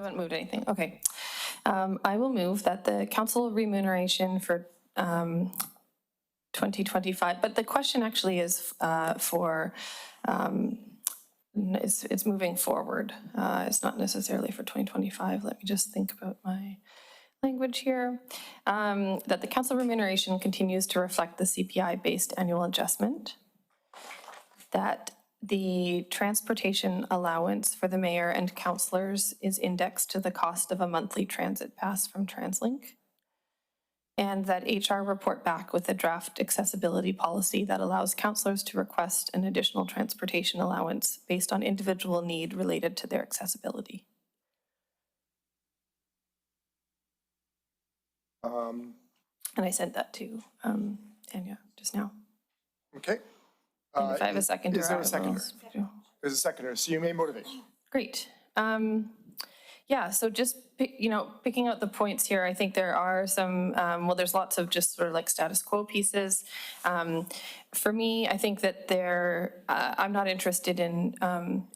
haven't moved anything. Okay. I will move that the council remuneration for 2025, but the question actually is it's moving forward. It's not necessarily for 2025. Let me just think about my language here. That the council remuneration continues to reflect the CPI-based annual adjustment. That the transportation allowance for the mayor and councillors is indexed to the cost of a monthly transit pass from TransLink. And that HR report back with a draft accessibility policy that allows councillors to request an additional transportation allowance based on individual need related to their accessibility. And I sent that to Tanya just now. Okay. And if I have a seconder, is there a seconder? There's a seconder, so you may motivate. Great. Yeah, so just, picking out the points here, I think there are some, there's lots of just sort of like status quo pieces. For me, I think that I'm not interested in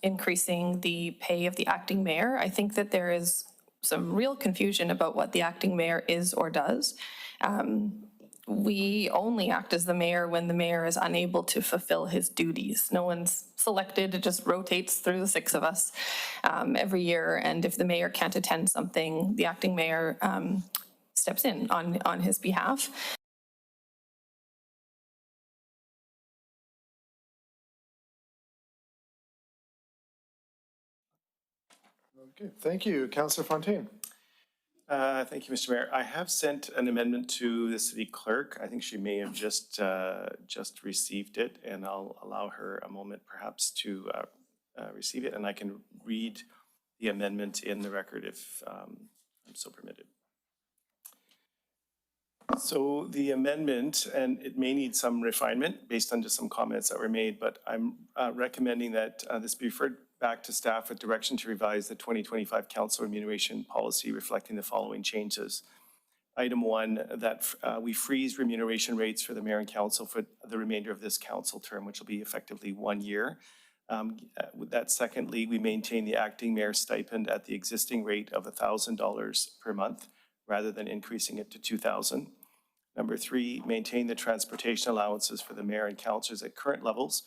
increasing the pay of the acting mayor. I think that there is some real confusion about what the acting mayor is or does. We only act as the mayor when the mayor is unable to fulfill his duties. No one's selected, it just rotates through the 6 of us every year. And if the mayor can't attend something, the acting mayor steps in on his behalf. Okay, thank you. Councillor Fontaine. Thank you, Mr. Mayor. I have sent an amendment to the city clerk. I think she may have just received it, and I'll allow her a moment perhaps to receive it, and I can read the amendment in the record if I'm so permitted. So the amendment, and it may need some refinement based on just some comments that were made, but I'm recommending that this be referred back to staff with direction to revise the 2025 council remuneration policy reflecting the following changes. Item 1, that we freeze remuneration rates for the mayor and council for the remainder of this council term, which will be effectively 1 year. That secondly, we maintain the acting mayor stipend at the existing rate of $1,000 per month rather than increasing it to $2,000. Number 3, maintain the transportation allowances for the mayor and councillors at current levels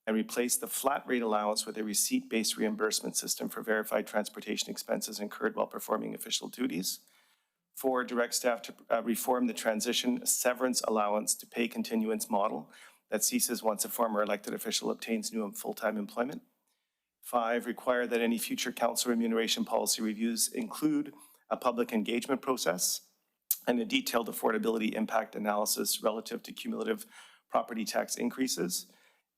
and replace the flat rate allowance with a receipt-based reimbursement system for verified transportation expenses incurred while performing official duties. 4, direct staff to reform the transition severance allowance to pay continuance model that ceases once a former elected official obtains new and full-time employment. 5, require that any future council remuneration policy reviews include a public engagement process and a detailed affordability impact analysis relative to cumulative property tax increases.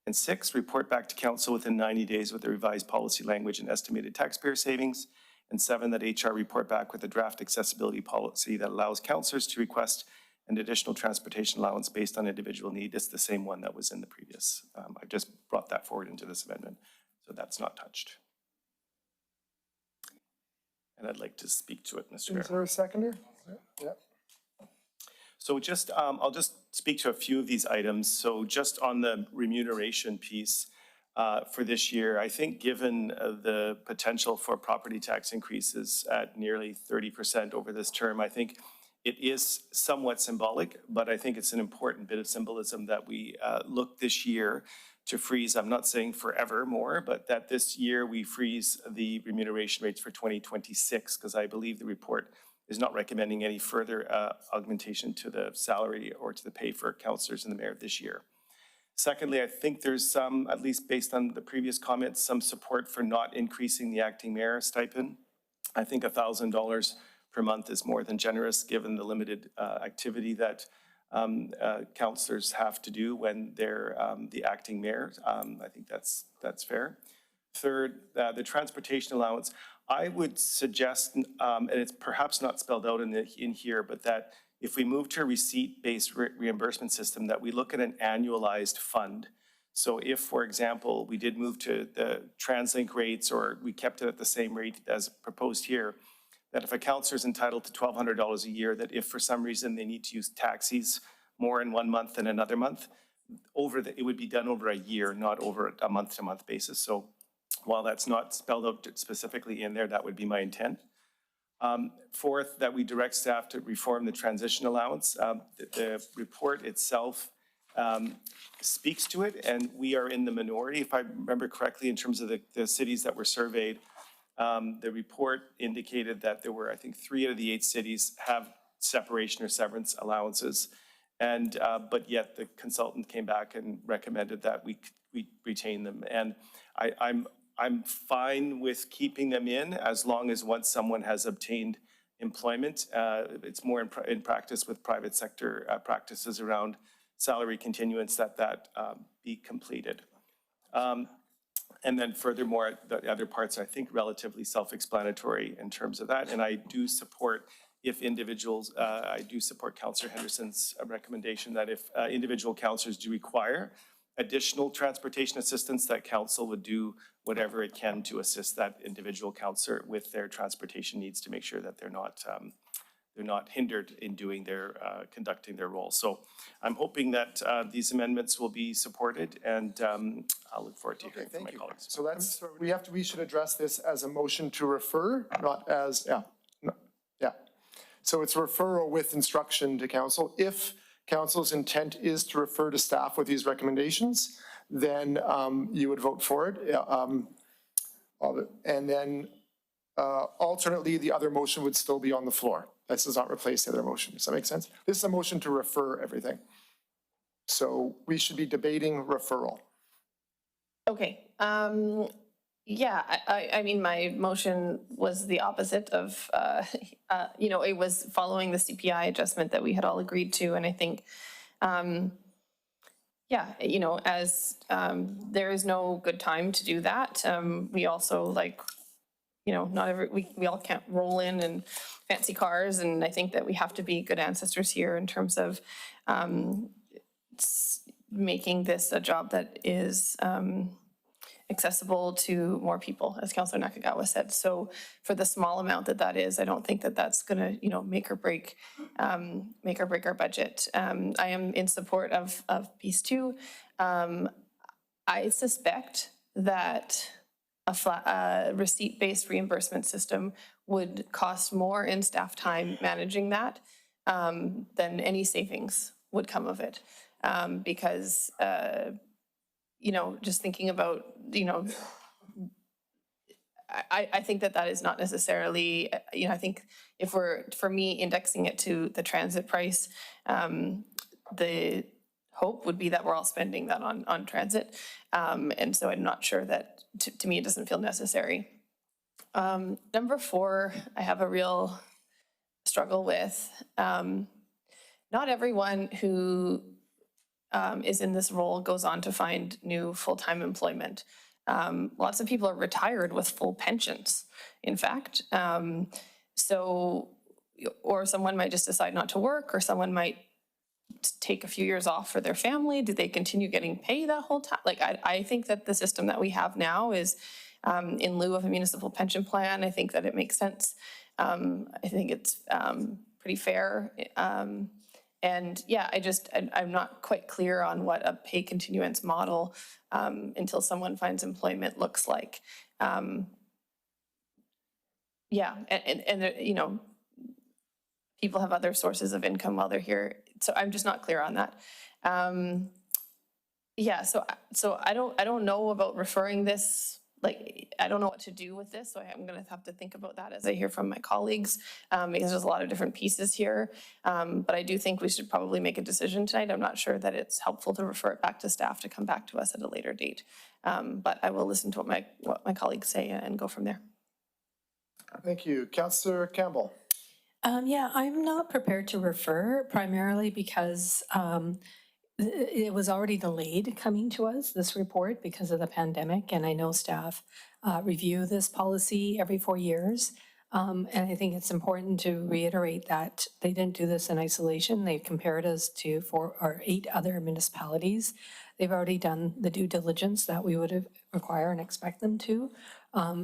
And 6, report back to council within 90 days with the revised policy language and estimated taxpayer savings. And 7, that HR report back with a draft accessibility policy that allows councillors to request an additional transportation allowance based on individual need. It's the same one that was in the previous. I've just brought that forward into this amendment, so that's not touched. And I'd like to speak to it, Mr. Mayor. Is there a seconder? Yeah. So just, I'll just speak to a few of these items. So just on the remuneration piece for this year, I think given the potential for property tax increases at nearly 30% over this term, I think it is somewhat symbolic, but I think it's an important bit of symbolism that we look this year to freeze, I'm not saying forever more, but that this year we freeze the remuneration rates for 2026, because I believe the report is not recommending any further augmentation to the salary or to the pay for councillors and the mayor this year. Secondly, I think there's some, at least based on the previous comments, some support for not increasing the acting mayor stipend. I think $1,000 per month is more than generous given the limited activity that councillors have to do when they're the acting mayor. I think that's fair. Third, the transportation allowance. I would suggest, and it's perhaps not spelled out in here, but that if we move to a receipt-based reimbursement system, that we look at an annualized fund. So if, for example, we did move to the TransLink rates or we kept it at the same rate as proposed here, that if a councillor is entitled to $1,200 a year, that if for some reason they need to use taxis more in 1 month than another month, it would be done over a year, not over a month-to-month basis. So while that's not spelled out specifically in there, that would be my intent. Fourth, that we direct staff to reform the transition allowance. The report itself speaks to it, and we are in the minority, if I remember correctly, in terms of the cities that were surveyed. The report indicated that there were, I think, 3 out of the 8 cities have separation or severance allowances. And, but yet the consultant came back and recommended that we retain them. And I'm fine with keeping them in as long as once someone has obtained employment. It's more in practice with private sector practices around salary continuance that be completed. And then furthermore, the other parts, I think, relatively self-explanatory in terms of that. And I do support, if individuals, I do support Councillor Henderson's recommendation that if individual councillors do require additional transportation assistance, that council would do whatever it can to assist that individual councillor with their transportation needs to make sure that they're not hindered in doing their, conducting their role. So I'm hoping that these amendments will be supported, and I'll look forward to hearing from my colleagues. So that's, we should address this as a motion to refer, not as, yeah. So it's referral with instruction to council. If council's intent is to refer to staff with these recommendations, then you would vote for it. And then alternately, the other motion would still be on the floor. This does not replace the other motion. Does that make sense? This is a motion to refer everything. So we should be debating referral. Okay. Yeah, I mean, my motion was the opposite of, you know, it was following the CPI adjustment that we had all agreed to. And I think, yeah, you know, as there is no good time to do that. We also like, you know, not every, we all can't roll in fancy cars. And I think that we have to be good ancestors here in terms of making this a job that is accessible to more people, as Councillor Nakagawa said. So for the small amount that is, I don't think that that's going to, you know, make or break our budget. I am in support of piece 2. I suspect that a receipt-based reimbursement system would cost more in staff time managing that than any savings would come of it, because you know, just thinking about, you know, I think that is not necessarily, you know, I think if we're, for me, indexing it to the transit price, the hope would be that we're all spending that on transit. And so I'm not sure that, to me, it doesn't feel necessary. Number 4, I have a real struggle with. Not everyone who is in this role goes on to find new full-time employment. Lots of people are retired with full pensions, in fact. So, or someone might just decide not to work, or someone might take a few years off for their family. Do they continue getting paid that whole time? Like, I think that the system that we have now is in lieu of a municipal pension plan. I think that it makes sense. I think it's pretty fair. And yeah, I'm not quite clear on what a pay continuance model until someone finds employment looks like. Yeah, and you know, people have other sources of income while they're here. So I'm just not clear on that. Yeah, so I don't know about referring this. Like, I don't know what to do with this, so I'm going to have to think about that as I hear from my colleagues, because there's a lot of different pieces here. But I do think we should probably make a decision tonight. I'm not sure that it's helpful to refer it back to staff to come back to us at a later date. But I will listen to what my colleagues say and go from there. Thank you. Councillor Campbell. Yeah, I'm not prepared to refer, primarily because it was already delayed coming to us, this report, because of the pandemic. And I know staff review this policy every 4 years. And I think it's important to reiterate that they didn't do this in isolation. They compared us to 4 or 8 other municipalities. They've already done the due diligence that we would require and expect them to.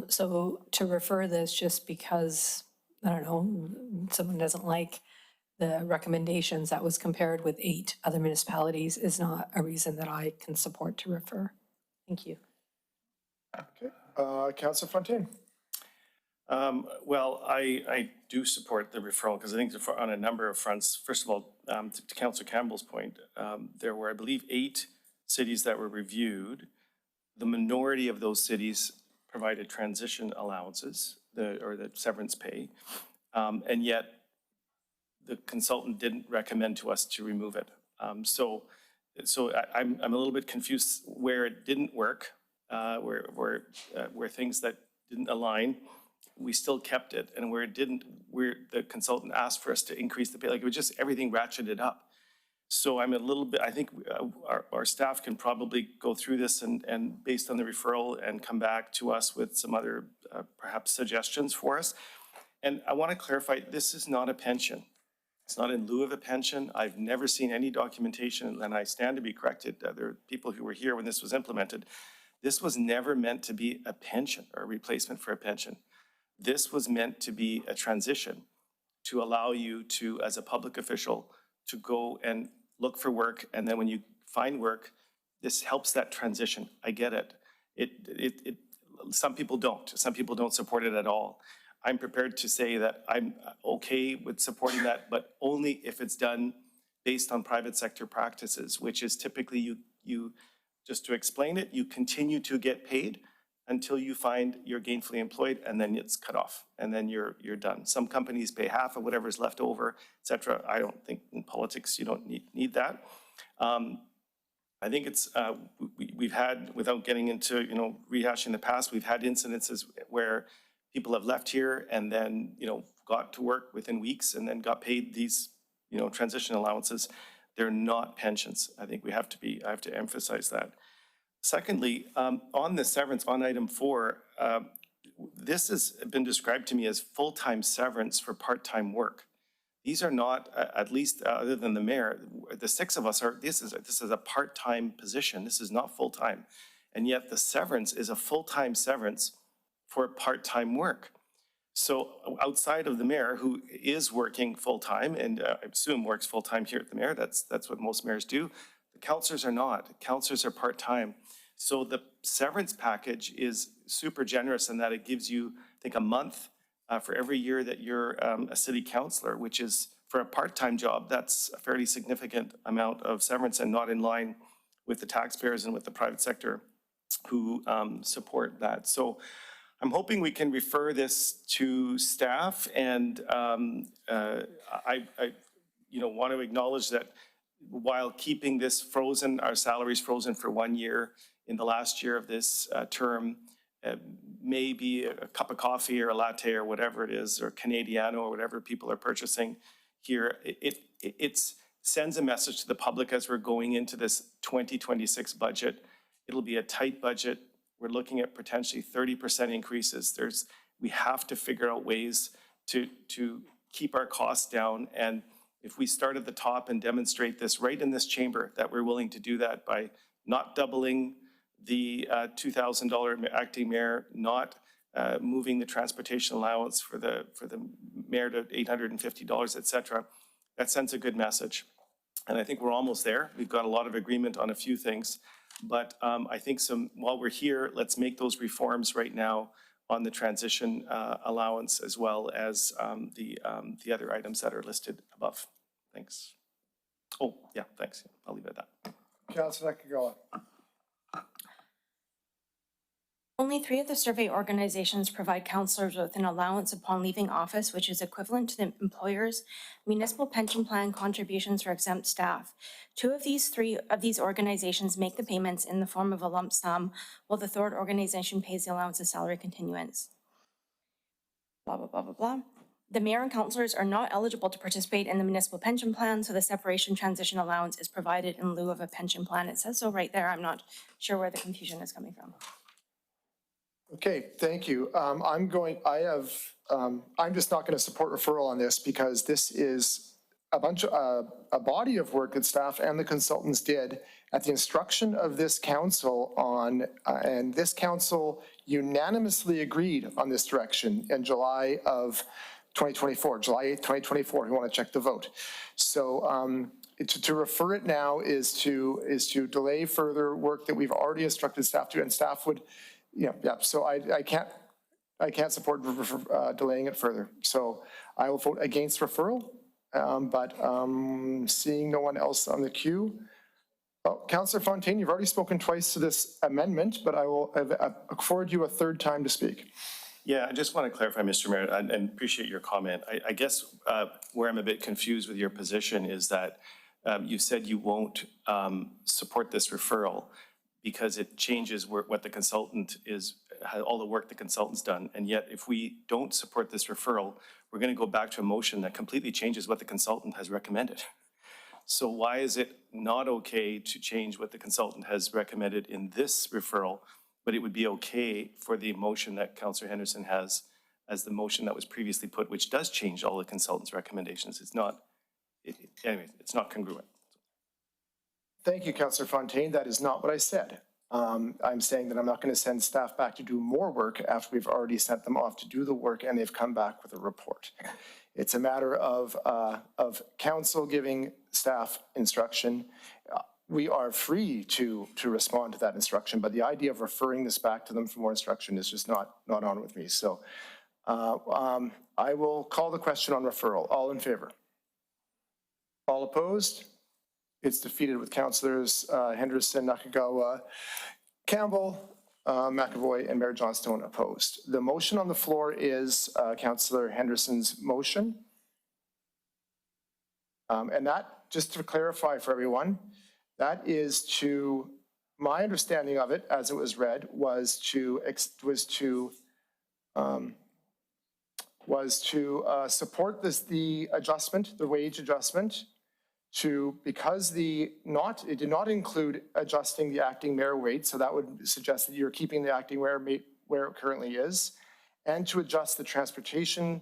So to refer this just because, I don't know, someone doesn't like the recommendations that was compared with 8 other municipalities is not a reason that I can support to refer. Thank you. Okay. Councillor Fontaine. Well, I do support the referral because I think on a number of fronts. First of all, to Councillor Campbell's point, there were, I believe, 8 cities that were reviewed. The minority of those cities provided transition allowances, or the severance pay, and yet the consultant didn't recommend to us to remove it. So I'm a little bit confused where it didn't work, where things that didn't align, we still kept it, and where it didn't, where the consultant asked for us to increase the pay, like it was just everything ratcheted up. So I'm a little bit, I think our staff can probably go through this and based on the referral and come back to us with some other perhaps suggestions for us. And I want to clarify, this is not a pension. It's not in lieu of a pension. I've never seen any documentation, and I stand to be corrected. There are people who were here when this was implemented. This was never meant to be a pension or a replacement for a pension. This was meant to be a transition to allow you to, as a public official, to go and look for work. And then when you find work, this helps that transition. I get it. Some people don't. Some people don't support it at all. I'm prepared to say that I'm okay with supporting that, but only if it's done based on private sector practices, which is typically you just to explain it, you continue to get paid until you find you're gainfully employed, and then it's cut off, and then you're done. Some companies pay half of whatever's left over, et cetera. I don't think in politics you don't need that. I think it's we've had, without getting into rehashing the past, we've had incidences where people have left here and then got to work within weeks and then got paid these transition allowances. They're not pensions. I think I have to emphasize that. Secondly, on the severance, on item 4, this has been described to me as full-time severance for part-time work. These are not, at least other than the mayor, the 6 of us are, this is a part-time position. This is not full-time. And yet the severance is a full-time severance for part-time work. So outside of the mayor, who is working full-time, and I assume works full-time here at the mayor, that's what most mayors do, the councillors are not. Councillors are part-time. So the severance package is super generous in that it gives you, I think, a month for every year that you're a city councillor, which is, for a part-time job, that's a fairly significant amount of severance and not in line with the taxpayers and with the private sector who support that. So I'm hoping we can refer this to staff, and I want to acknowledge that while keeping this frozen, our salaries frozen for 1 year in the last year of this term, maybe a cup of coffee or a latte or whatever it is, or Canadiano or whatever people are purchasing here, it sends a message to the public as we're going into this 2026 budget. It'll be a tight budget. We're looking at potentially 30% increases. We have to figure out ways to keep our costs down. And if we start at the top and demonstrate this right in this chamber, that we're willing to do that by not doubling the $2,000 acting mayor, not moving the transportation allowance for the mayor to $850, et cetera, that sends a good message. And I think we're almost there. We've got a lot of agreement on a few things. But I think while we're here, let's make those reforms right now on the transition allowance, as well as the other items that are listed above. Thanks. Oh, yeah, thanks. I'll leave it at that. Councillor Nakagawa. Only 3 of the survey organizations provide councillors with an allowance upon leaving office, which is equivalent to the employer's municipal pension plan contributions for exempt staff. 2 of these 3 of these organizations make the payments in the form of a lump sum, while the 3rd organization pays the allowance as salary continuance. Blah, blah, blah, blah, blah. The mayor and councillors are not eligible to participate in the municipal pension plan, so the separation transition allowance is provided in lieu of a pension plan. It says so right there. I'm not sure where the confusion is coming from. Okay, thank you. I'm just not going to support referral on this because this is a body of work that staff and the consultants did at the instruction of this council and this council unanimously agreed on this direction in July of 2024, July 8th, 2024. We want to check the vote. So to refer it now is to delay further work that we've already instructed staff to, and staff would, yeah. So I I can't support delaying it further. So I will vote against referral, but seeing no one else on the queue. Oh, Councillor Fontaine, you've already spoken twice to this amendment, but I will afford you a third time to speak. Yeah, I just want to clarify, Mr. Mayor, and appreciate your comment. I guess where I'm a bit confused with your position is that you said you won't support this referral because it changes what the consultant is, all the work the consultant's done. And yet, if we don't support this referral, we're going to go back to a motion that completely changes what the consultant has recommended. So why is it not okay to change what the consultant has recommended in this referral, but it would be okay for the motion that Councillor Henderson has as the motion that was previously put, which does change all the consultant's recommendations? It's not, anyway, it's not congruent. Thank you, Councillor Fontaine. That is not what I said. I'm saying that I'm not going to send staff back to do more work after we've already sent them off to do the work and they've come back with a report. It's a matter of council giving staff instruction. We are free to respond to that instruction, but the idea of referring this back to them for more instruction is just not on with me. So I will call the question on referral. All in favor? All opposed? It's defeated with Councillors Henderson, Nakagawa, Campbell, McEvoy, and Mayor Johnstone opposed. The motion on the floor is Councillor Henderson's motion. And that, just to clarify for everyone, that is to, my understanding of it as it was read was to support the adjustment, the wage adjustment, because it did not include adjusting the acting mayor wage, so that would suggest that you're keeping the acting mayor where it currently is, and to adjust the transportation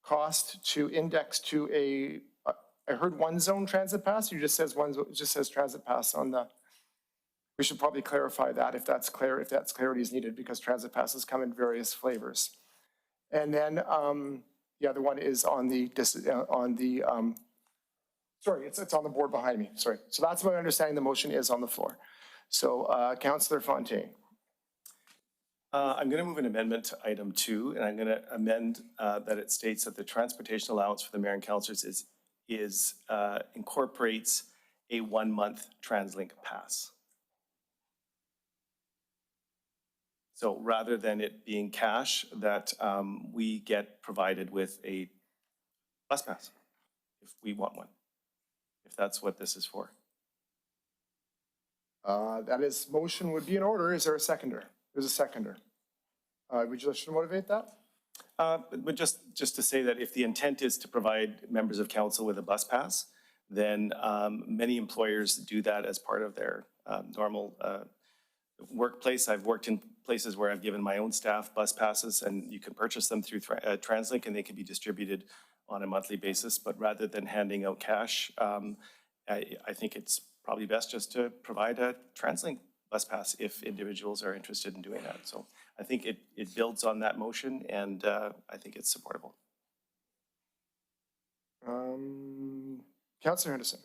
cost to index to I heard one zone transit pass. You just says it just says transit pass on the. We should probably clarify that if that's clarity is needed, because transit passes come in various flavors. And then the other one is on the sorry, it's on the board behind me, sorry. So that's my understanding the motion is on the floor. So Councillor Fontaine. I'm going to move an amendment to item 2, and I'm going to amend that it states that the transportation allowance for the mayor and councillors incorporates a 1-month TransLink pass. So rather than it being cash, that we get provided with a bus pass if we want one. If that's what this is for. That is, motion would be in order. Is there a seconder? There's a seconder. Would you like to motivate that? But just to say that if the intent is to provide members of council with a bus pass, then many employers do that as part of their normal workplace. I've worked in places where I've given my own staff bus passes, and you can purchase them through TransLink, and they can be distributed on a monthly basis. But rather than handing out cash, I think it's probably best just to provide a TransLink bus pass if individuals are interested in doing that. So I think it builds on that motion, and I think it's supportable. Councillor Henderson.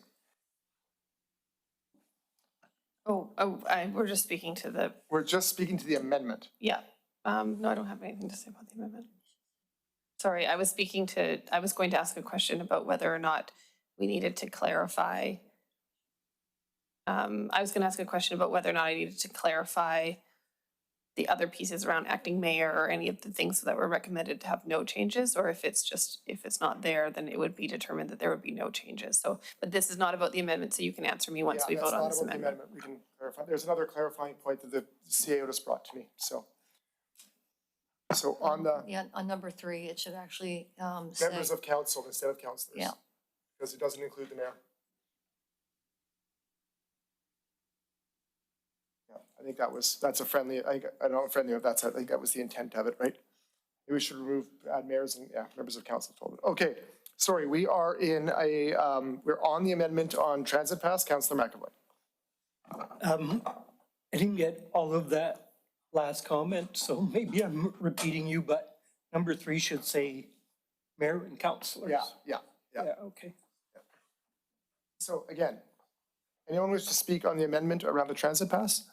We're just speaking to the. We're just speaking to the amendment. Yeah. No, I don't have anything to say about the amendment. Sorry, I was going to ask a question about whether or not we needed to clarify. I was going to ask a question about whether or not I needed to clarify the other pieces around acting mayor or any of the things that were recommended to have no changes, or if it's not there, then it would be determined that there would be no changes. So, but this is not about the amendment, so you can answer me once we vote on this amendment. We can clarify. There's another clarifying point that the CAO just brought to me. So on the on number 3, it should actually members of council instead of councillors. Yeah. Because it doesn't include the mayor. Yeah, I think that's a friendly. I don't know friendly if I think that was the intent of it, right? Maybe we should add mayors and members of council. Okay, sorry, we are in we're on the amendment on transit pass. Councillor McEvoy. I didn't get all of that last comment, so maybe I'm repeating you, but number 3 should say mayor and councillors. Yeah. Okay. Yeah. So again, anyone wish to speak on the amendment around the transit pass?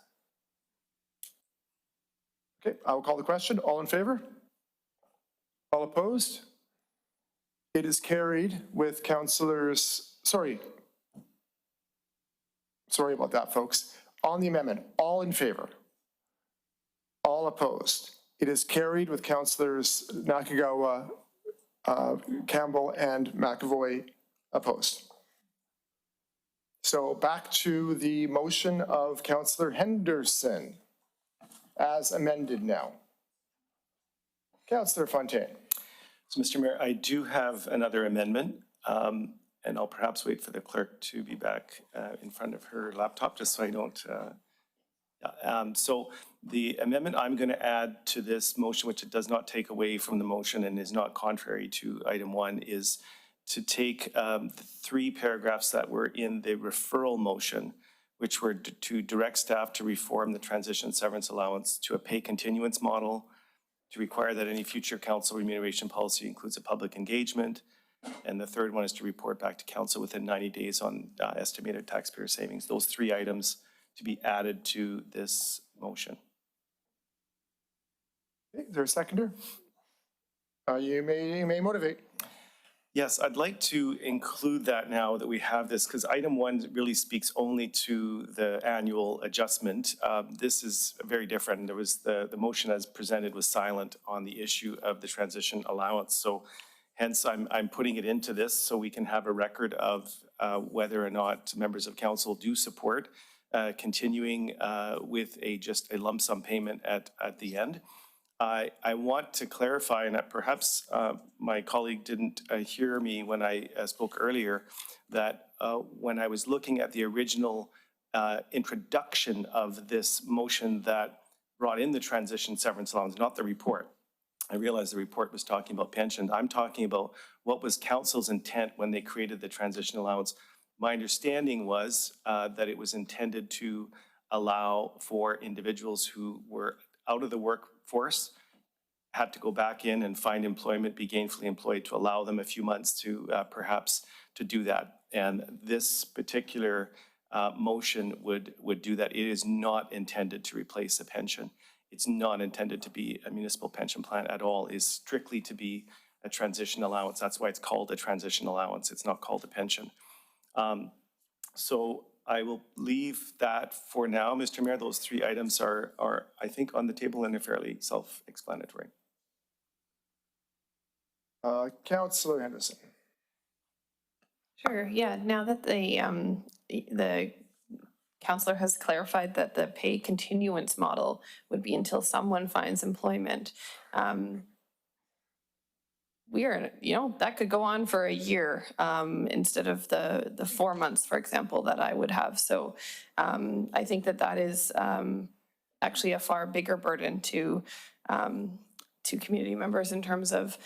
Okay, I will call the question. All in favor? All opposed? It is carried with councillors, sorry about that, folks. On the amendment, all in favor? All opposed? It is carried with councillors Nakagawa, Campbell, and McEvoy opposed. So back to the motion of Councillor Henderson as amended now. Councillor Fontaine. So, Mr. Mayor, I do have another amendment, and I'll perhaps wait for the clerk to be back in front of her laptop, just so I don't. So the amendment I'm going to add to this motion, which it does not take away from the motion and is not contrary to item 1, is to take the 3 paragraphs that were in the referral motion, which were to direct staff to reform the transition severance allowance to a pay continuance model, to require that any future council remuneration policy includes a public engagement. And the third one is to report back to council within 90 days on estimated taxpayer savings. Those 3 items to be added to this motion. Okay, is there a seconder? You may motivate. Yes, I'd like to include that now that we have this, because item 1 really speaks only to the annual adjustment. This is very different. There was the motion as presented was silent on the issue of the transition allowance. So hence I'm putting it into this so we can have a record of whether or not members of council do support continuing with just a lump sum payment at the end. I want to clarify, and perhaps my colleague didn't hear me when I spoke earlier, that when I was looking at the original introduction of this motion that brought in the transition severance allowance, not the report. I realized the report was talking about pension. I'm talking about what was council's intent when they created the transition allowance. My understanding was that it was intended to allow for individuals who were out of the workforce, had to go back in and find employment, be gainfully employed, to allow them a few months to perhaps to do that. And this particular motion would do that. It is not intended to replace a pension. It's not intended to be a municipal pension plan at all. It's strictly to be a transition allowance. That's why it's called a transition allowance. It's not called a pension. So I will leave that for now, Mr. Mayor. Those 3 items are I think, on the table and are fairly self-explanatory. Councillor Henderson. Sure, yeah, now that the councillor has clarified that the pay continuance model would be until someone finds employment, that could go on for a year instead of the 4 months, for example, that I would have. So I think that is actually a far bigger burden to community members in terms of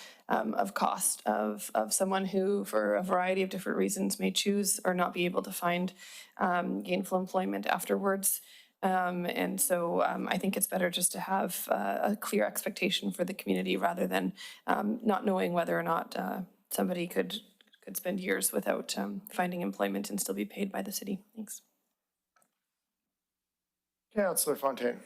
cost of someone who, for a variety of different reasons, may choose or not be able to find gainful employment afterwards. And so I think it's better just to have a clear expectation for the community rather than not knowing whether or not somebody could spend years without finding employment and still be paid by the city. Thanks. Councillor Fontaine.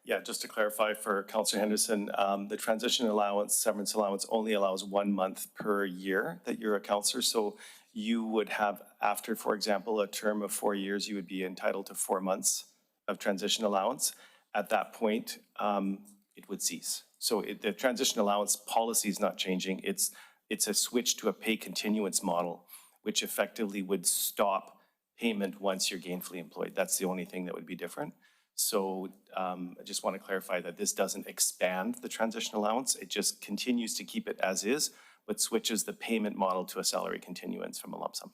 Yeah, just to clarify for Councillor Henderson, the transition allowance, severance allowance only allows 1 month per year that you're a councillor. So you would have, after, for example, a term of 4 years, you would be entitled to 4 months of transition allowance. At that point, it would cease. So the transition allowance policy is not changing. It's a switch to a pay continuance model, which effectively would stop payment once you're gainfully employed. That's the only thing that would be different. So I just want to clarify that this doesn't expand the transition allowance. It just continues to keep it as is, but switches the payment model to a salary continuance from a lump sum.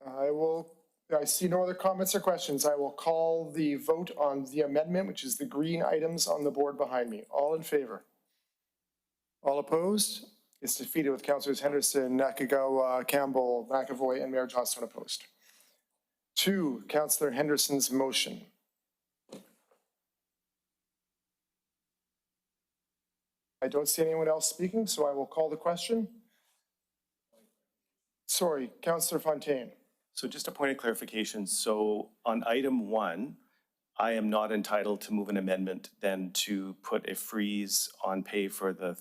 I see no other comments or questions. I will call the vote on the amendment, which is the green items on the board behind me. All in favor? All opposed? It's defeated with Councillors Henderson, Nakagawa, Campbell, McEvoy, and Mayor Johnstone opposed. 2, Councillor Henderson's motion. I don't see anyone else speaking, so I will call the question. Sorry, Councillor Fontaine. So just a point of clarification. So on item 1, I am not entitled to move an amendment then to put a freeze on pay for the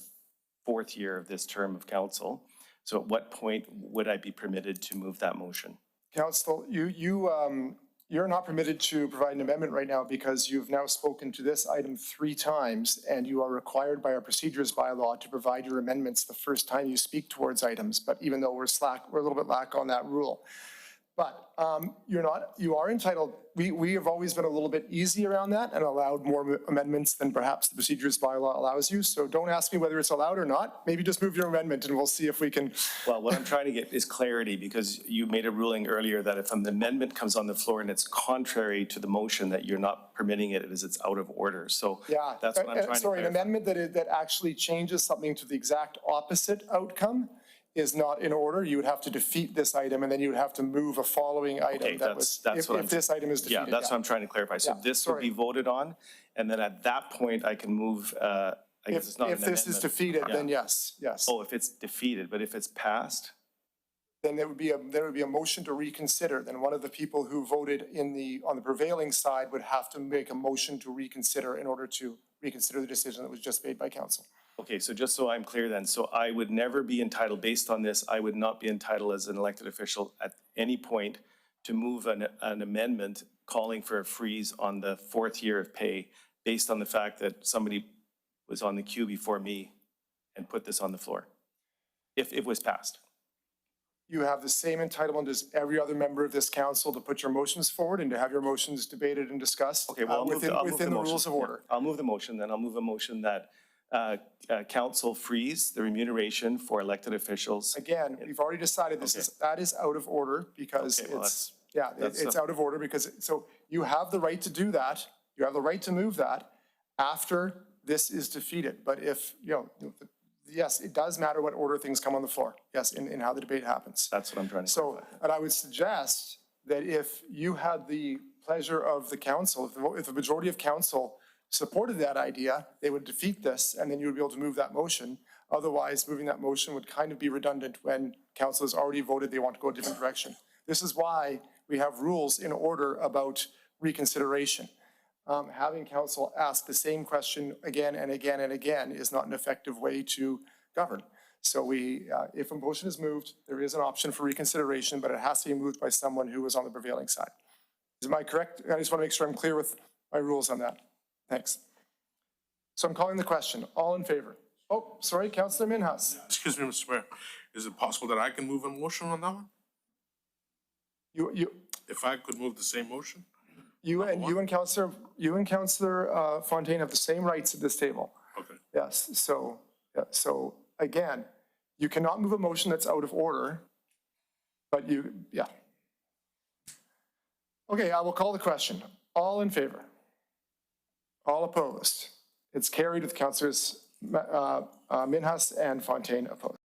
4th year of this term of council. So at what point would I be permitted to move that motion? Council, you're not permitted to provide an amendment right now because you've now spoken to this item 3 times, and you are required by our procedures bylaw to provide your amendments the first time you speak towards items. But even though we're a little bit lack on that rule. But you are entitled, we have always been a little bit easy around that and allowed more amendments than perhaps the procedures bylaw allows you. So don't ask me whether it's allowed or not. Maybe just move your amendment and we'll see if we can. Well, what I'm trying to get is clarity, because you made a ruling earlier that if an amendment comes on the floor and it's contrary to the motion, that you're not permitting it as it's out of order. So Yeah, that's what I'm trying to sorry, an clarify. amendment that actually changes something to the exact opposite outcome is not in order. You would have to defeat this item and then you would have to move a following item Okay, that's what I'm. if this item is Yeah, defeated. that's what I'm trying to clarify. So Yeah, this will be sorry. voted on, and then at that point, I can move, I guess it's not an If this is amendment. defeated, Yeah. then yes. Oh, if it's defeated, but if it's passed? Then there would be a motion to reconsider. Then one of the people who voted on the prevailing side would have to make a motion to reconsider in order to reconsider the decision that was just made by council. Okay, so just so I'm clear then, so I would never be entitled, based on this, I would not be entitled as an elected official at any point to move an amendment calling for a freeze on the 4th year of pay based on the fact that somebody was on the queue before me and put this on the floor, if it was passed. You have the same entitlement as every other member of this council to put your motions forward and to have your motions debated and discussed Okay, well, I'll move within the motion. rules of order. I'll move the motion, then I'll move a motion that council freeze the remuneration for elected officials. Again, we've already decided that is out of order because Okay, well, it's that's out of order because, so you have the right to do that. You have the right to move that after this is defeated. But if, yes, it does matter what order things come on the floor. Yes, in how the debate happens. That's what I'm trying to So, clarify. and I would suggest that if you had the pleasure of the council, if the majority of council supported that idea, they would defeat this and then you would be able to move that motion. Otherwise, moving that motion would kind of be redundant when council has already voted they want to go a different direction. This is why we have rules in order about reconsideration. Having council ask the same question again and again and again is not an effective way to govern. So if a motion is moved, there is an option for reconsideration, but it has to be moved by someone who is on the prevailing side. Am I correct? I just want to make sure I'm clear with my rules on that. Thanks. So I'm calling the question. All in favor? Oh, sorry, Councillor Minhas. Excuse me, Mr. Mayor. Is it possible that I can move a motion on that one? If I could move the same motion? You and Councillor Fontaine have the same rights at this table. Okay. Yes, so again, you cannot move a motion that's out of order, but Okay, I will call the question. All in favor? All opposed? It's carried with Councillors Minhas and Fontaine opposed.